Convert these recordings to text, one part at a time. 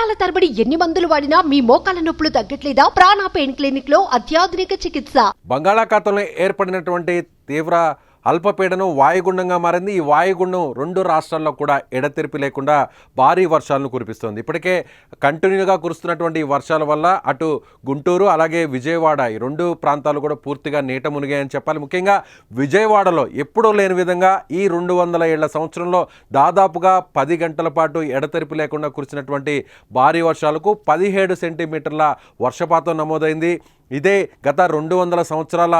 నెలల తరబడి ఎన్ని మందులు వాడినా మీ మోకాల నొప్పులు తగ్గట్లేదా? ప్రాణ పెయిన్ క్లినిక్ లో అత్యాధునిక చికిత్స. బంగాళాఖాతంలో ఏర్పడినటువంటి తీవ్ర అల్పపీడనం వాయుగుండంగా మారింది. ఈ వాయుగుండం రెండు రాష్ట్రాల్లో కూడా ఎడతెరిపి లేకుండా భారీ వర్షాలను కురిపిస్తోంది. ఇప్పటికే కంటిన్యూగా కురుస్తున్నటువంటి ఈ వర్షాల వల్ల అటు గుంటూరు అలాగే విజయవాడ ఈ రెండు ప్రాంతాలు కూడా పూర్తిగా నీట మునిగాయని చెప్పాలి. ముఖ్యంగా విజయవాడలో ఎప్పుడూ లేని విధంగా ఈ 200 ఏళ్ల సంవత్సరంలో దాదాపుగా 10 గంటల పాటు ఎడతెరిపి లేకుండా కురిసినటువంటి భారీ వర్షాలకు 17 సెంటీమీటర్ల వర్షపాతం నమోదైంది. ఇదే గత 200 సంవత్సరాల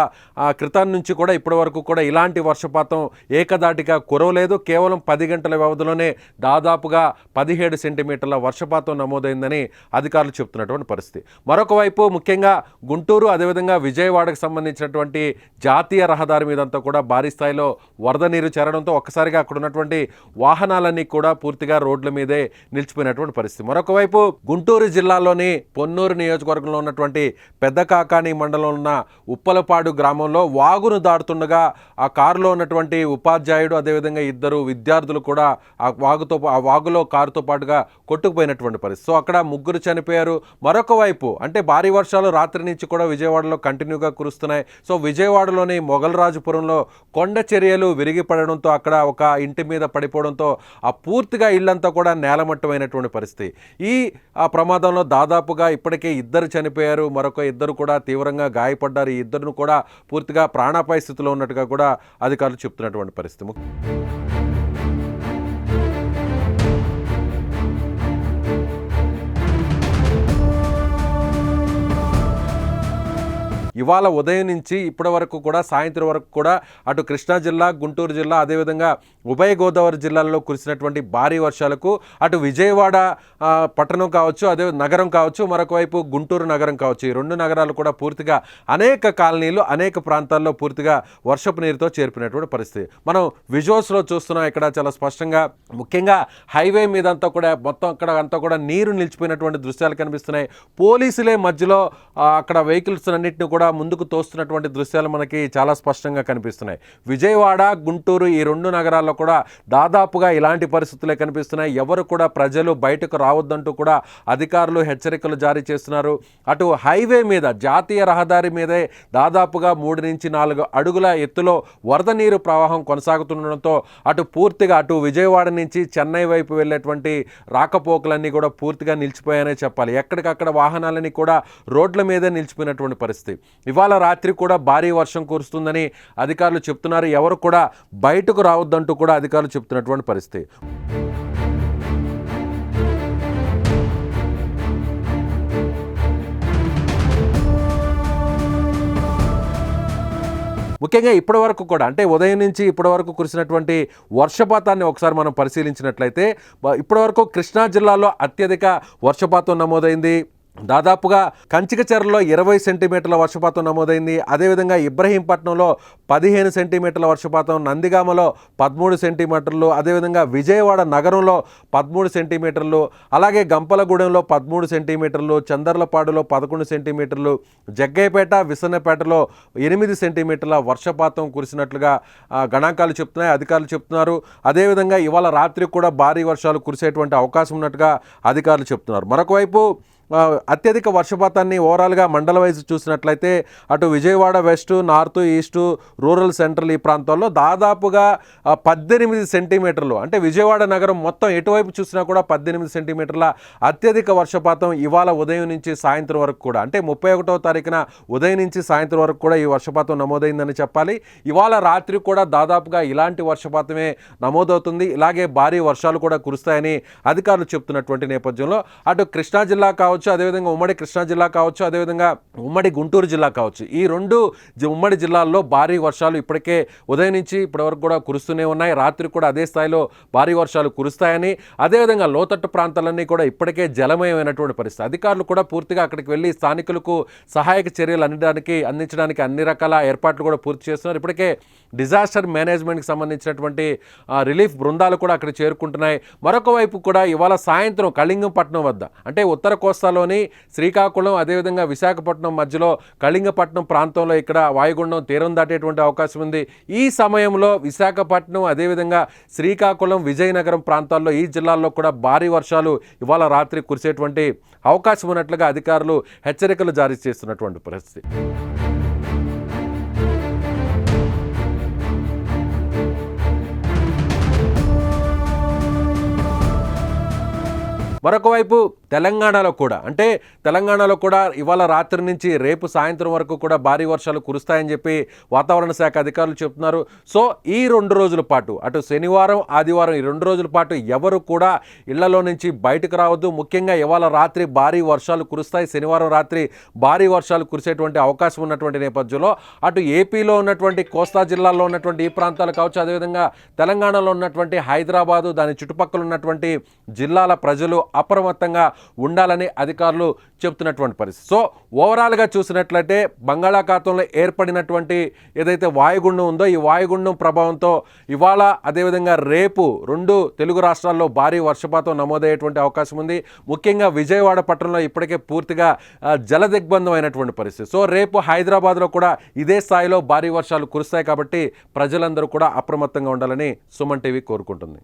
క్రితం నుంచి కూడా ఇప్పటి వరకు కూడా ఇలాంటి వర్షపాతం ఏకదాటిగా కురవలేదు. కేవలం 10 గంటల వ్యవధిలోనే దాదాపుగా 17 సెంటీమీటర్ల వర్షపాతం నమోదైందని అధికారులు చెప్తున్నటువంటి పరిస్థితి. మరొక వైపు ముఖ్యంగా గుంటూరు అదేవిధంగా విజయవాడకు సంబంధించినటువంటి జాతీయ రహదారి మీదంతా కూడా భారీ స్థాయిలో వరద నీరు చేరడంతో ఒక్కసారిగా అక్కడ ఉన్నటువంటి వాహనాలన్నీ కూడా పూర్తిగా రోడ్ల మీదే నిలిచిపోయినటువంటి పరిస్థితి. మరొక వైపు గుంటూరు జిల్లాలోని పొన్నూరు నియోజకవర్గంలో ఉన్నటువంటి పెద్ద కాకాని మండలంలో ఉన్న ఉప్పలపాడు గ్రామంలో వాగును దాటుతుండగా ఆ కారులో ఉన్నటువంటి ఉపాధ్యాయుడు అదేవిధంగా ఇద్దరు విద్యార్థులు కూడా ఆ వాగులో కారుతో పాటుగా కొట్టుకుపోయినటువంటి పరిస్థితి. సో అక్కడ ముగ్గురు చనిపోయారు. మరొక వైపు అంటే భారీ వర్షాలు రాత్రి నుంచి కూడా విజయవాడలో కంటిన్యూగా కురుస్తున్నాయి. సో విజయవాడలోని మొగల్రాజుపురంలో కొండ చర్యలు విరిగిపడడంతో అక్కడ ఒక ఇంటి మీద పడిపోవడంతో ఆ పూర్తిగా ఇళ్లంతా కూడా నేలమట్టమైనటువంటి పరిస్థితి. ఈ ప్రమాదంలో దాదాపుగా ఇప్పటికే ఇద్దరు చనిపోయారు, మరొక ఇద్దరు కూడా తీవ్రంగా గాయపడ్డారు. ఈ ఇద్దరును కూడా పూర్తిగా ప్రాణాపాయ స్థితిలో ఉన్నట్టుగా కూడా అధికారులు చెప్తున్నటువంటి పరిస్థితి. ఇవాళ ఉదయం నుంచి ఇప్పటి వరకు కూడా సాయంత్రం వరకు కూడా అటు కృష్ణా జిల్లా, గుంటూరు జిల్లా అదేవిధంగా ఉభయ గోదావరి జిల్లాల్లో కురిసినటువంటి భారీ వర్షాలకు అటు విజయవాడ పట్టణం కావచ్చు, అదే నగరం కావచ్చు, మరొక వైపు గుంటూరు నగరం కావచ్చు, ఈ రెండు నగరాలు కూడా పూర్తిగా అనేక కాలనీలు అనేక ప్రాంతాల్లో పూర్తిగా వర్షపు నీరుతో చేర్పినటువంటి పరిస్థితి మనం విజువల్స్లో చూస్తున్నాం. ఇక్కడ చాలా స్పష్టంగా ముఖ్యంగా హైవే మీద అంతా కూడా మొత్తం అక్కడ అంతా కూడా నీరు నిలిచిపోయినటువంటి దృశ్యాలు కనిపిస్తున్నాయి. పోలీసులే మధ్యలో అక్కడ వెహికల్స్ అన్నింటినీ కూడా ముందుకు తోస్తున్నటువంటి దృశ్యాలు మనకి చాలా స్పష్టంగా కనిపిస్తున్నాయి. విజయవాడ, గుంటూరు ఈ రెండు నగరాల్లో కూడా దాదాపుగా ఇలాంటి పరిస్థితులే కనిపిస్తున్నాయి. ఎవరు కూడా ప్రజలు బయటకు రావద్దంటూ కూడా అధికారులు హెచ్చరికలు జారీ చేస్తున్నారు. అటు హైవే మీద జాతీయ రహదారి మీదే దాదాపుగా 3 నుంచి 4 అడుగుల ఎత్తులో వరద నీరు ప్రవాహం కొనసాగుతుండడంతో అటు పూర్తిగా అటు విజయవాడ నుంచి చెన్నై వైపు వెళ్ళేటువంటి రాకపోకలన్నీ కూడా పూర్తిగా నిలిచిపోయాయనే చెప్పాలి. ఎక్కడికక్కడ వాహనాలన్నీ కూడా రోడ్ల మీదే నిలిచిపోయినటువంటి పరిస్థితి. ఇవాళ రాత్రి కూడా భారీ వర్షం కురుస్తుందని అధికారులు చెప్తున్నారు. ఎవరు కూడా బయటకు రావద్దంటూ కూడా అధికారులు చెప్తున్నటువంటి పరిస్థితి. ముఖ్యంగా ఇప్పటి వరకు కూడా అంటే ఉదయం నుంచి ఇప్పటి వరకు కురిసినటువంటి వర్షపాతాన్ని ఒకసారి మనం పరిశీలించినట్లయితే ఇప్పటి వరకు కృష్ణా జిల్లాలో అత్యధిక వర్షపాతం నమోదైంది. దాదాపుగా కంచికచర్లలో 20 సెంటీమీటర్ల వర్షపాతం నమోదైంది. అదేవిధంగా ఇబ్రహీంపట్నంలో 15 సెంటీమీటర్ల వర్షపాతం, నందిగామలో 13 సెంటీమీటర్లు, అదేవిధంగా విజయవాడ నగరంలో 13 సెంటీమీటర్లు, అలాగే గంపలగూడెంలో 13 సెంటీమీటర్లు, చందర్లపాడులో 11 సెంటీమీటర్లు, జగ్గయ్యపేట, విసన్నపేటలో 8 సెంటీమీటర్ల వర్షపాతం కురిసినట్లుగా గణాంకాలు చెప్తున్నాయి, అధికారులు చెప్తున్నారు. అదేవిధంగా ఇవాళ రాత్రి కూడా భారీ వర్షాలు కురిసేటువంటి అవకాశం ఉన్నట్టుగా అధికారులు చెప్తున్నారు. మరొకవైపు అత్యధిక వర్షపాతాన్ని ఓవరాల్గా మండల వైజ్ చూసినట్లయితే అటు Vijayawada west, north, east, rural, central ఈ ప్రాంతాల్లో దాదాపుగా 18 సెంటీమీటర్లు అంటే విజయవాడ నగరం మొత్తం ఎటువైపు చూసినా కూడా 18 సెంటీమీటర్ల అత్యధిక వర్షపాతం ఇవాళ ఉదయం నుంచి సాయంత్రం వరకు కూడా అంటే 31వ తారీఖున ఉదయం నుంచి సాయంత్రం వరకు కూడా ఈ వర్షపాతం నమోదైందని చెప్పాలి. ఇవాళ రాత్రి కూడా దాదాపుగా ఇలాంటి వర్షపాతమే నమోదవుతుంది. ఇలాగే భారీ వర్షాలు కూడా కురుస్తాయని అధికారులు చెప్తున్నటువంటి నేపథ్యంలో అటు కృష్ణా జిల్లా కావచ్చు, అదేవిధంగా ఉమ్మడి కృష్ణా జిల్లా కావచ్చు, అదేవిధంగా ఉమ్మడి గుంటూరు జిల్లా కావచ్చు, ఈ రెండు ఉమ్మడి జిల్లాల్లో భారీ వర్షాలు ఇప్పటికే ఉదయం నుంచి ఇప్పటివరకు కూడా కురుస్తూనే ఉన్నాయి. రాత్రి కూడా అదే స్థాయిలో భారీ వర్షాలు కురుస్తాయని, అదేవిధంగా లోతట్టు ప్రాంతాలన్నీ కూడా ఇప్పటికే జలమయమైనటువంటి పరిస్థితి. అధికారులు కూడా పూర్తిగా అక్కడికి వెళ్ళి స్థానికులకు సహాయక చర్యలు అందించడానికి అన్ని రకాల ఏర్పాట్లు కూడా పూర్తి చేస్తున్నారు. ఇప్పటికే డిజాస్టర్ మేనేజ్మెంట్కి సంబంధించినటువంటి రిలీఫ్ బృందాలు కూడా అక్కడ చేరుకుంటున్నాయి. మరొక వైపు కూడా ఇవాళ సాయంత్రం కళింగపట్నం వద్ద అంటే ఉత్తర కోస్తాలోని శ్రీకాకుళం అదేవిధంగా విశాఖపట్నం మధ్యలో కళింగపట్నం ప్రాంతంలో ఇక్కడ వాయుగుండం తీరం దాటేటువంటి కురిసేటువంటి అవకాశం ఉంది. ఈ సమయంలో విశాఖపట్నం, అదేవిధంగా శ్రీకాకుళం, విజయనగరం ప్రాంతాల్లో ఈ జిల్లాల్లో కూడా భారీ వర్షాలు ఇవాళ రాత్రి కురిసేటువంటి అవకాశం ఉన్నట్లుగా అధికారులు హెచ్చరికలు జారీ చేస్తున్నటువంటి పరిస్థితి. మరొక వైపు తెలంగాణలో కూడా ఇవాళ రాత్రి నుంచి రేపు సాయంత్రం వరకు కూడా భారీ వర్షాలు కురుస్తాయని చెప్పి వాతావరణ శాఖ అధికారులు చెప్తున్నారు. సో ఈ 2 రోజుల పాటు, అటు శనివారం, ఆదివారం, ఈ 2 రోజుల పాటు ఎవరు కూడా ఇళ్లలో నుంచి బయటకు రావద్దు. ముఖ్యంగా ఇవాళ రాత్రి భారీ వర్షాలు కురుస్తాయి. శనివారం రాత్రి భారీ వర్షాలు కురిసేటువంటి అవకాశం ఉన్నటువంటి నేపథ్యంలో అటు ఏపీలో ఉన్నటువంటి కోస్తా జిల్లాల్లో ఉన్నటువంటి ఈ ప్రాంతాలు కావచ్చు, అదేవిధంగా తెలంగాణలో ఉన్నటువంటి హైదరాబాదు, దాని చుట్టుపక్కల ఉన్నటువంటి జిల్లాల ప్రజలు అప్రమత్తంగా ఉండాలని అధికారులు చెప్తున్నటువంటి పరిస్థితి. సో ఓవరాల్గా చూసినట్లయితే బంగాళాఖాతంలో ఏర్పడినటువంటి ఏదైతే వాయుగుండం ఉందో, ఈ వాయుగుండం ప్రభావంతో ఇవాళ అదేవిధంగా రేపు 2 తెలుగు రాష్ట్రాల్లో భారీ వర్షపాతం నమోదయ్యేటువంటి అవకాశం ఉంది. ముఖ్యంగా విజయవాడ పట్టణంలో ఇప్పటికే పూర్తిగా జలదిగ్బంధం అయినటువంటి పరిస్థితి. సో రేపు హైదరాబాద్లో కూడా ఇదే స్థాయిలో భారీ వర్షాలు కురుస్తాయి. కాబట్టి ప్రజలందరూ కూడా అప్రమత్తంగా ఉండాలని సుమన్ టీవీ కోరుకుంటుంది.